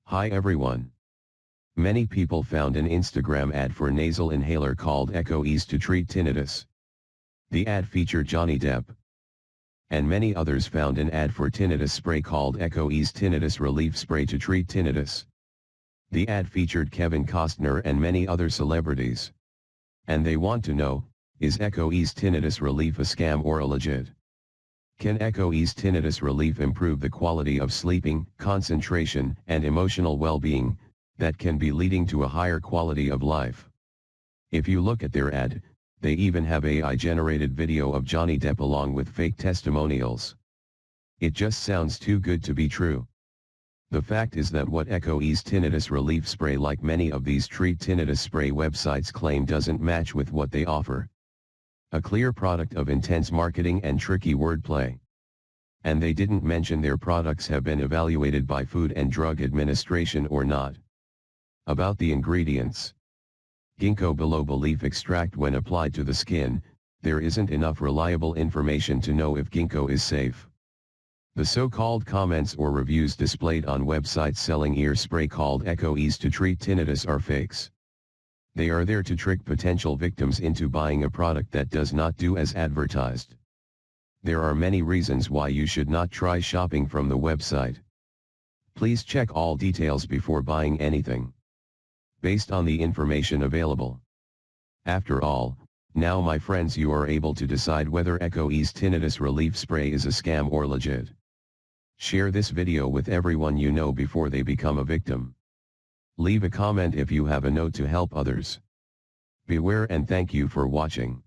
Hi everyone. Many people found an Instagram ad for nasal inhaler called EchoEase to treat tinnitus. The ad featured Johnny Depp. And many others found an ad for tinnitus spray called EchoEase Tinnitus Relief Spray to treat tinnitus. The ad featured Kevin Costner and many other celebrities. And they want to know, is EchoEase Tinnitus Relief a scam or a legit? Can EchoEase Tinnitus Relief improve the quality of sleeping, concentration, and emotional well-being, that can be leading to a higher quality of life? If you look at their ad, they even have AI-generated video of Johnny Depp along with fake testimonials. It just sounds too good to be true. The fact is that what EchoEase Tinnitus Relief Spray, like many of these treat tinnitus spray websites claim, doesn't match with what they offer. A clear product of intense marketing and tricky wordplay. And they didn't mention their products have been evaluated by Food and Drug Administration or not. About the ingredients. Ginkgo biloba leaf extract. When applied to the skin, there isn't enough reliable information to know if ginkgo is safe. The so-called comments or reviews displayed on websites selling ear spray called EchoEase to treat tinnitus are fakes. They are there to trick potential victims into buying a product that does not do as advertised. There are many reasons why you should not try shopping from the website. Please check all details before buying anything, based on the information available. After all, now my friends, you are able to decide whether EchoEase Tinnitus Relief Spray is a scam or legit. Share this video with everyone you know before they become a victim. Leave a comment if you have a note to help others. Beware and thank you for watching.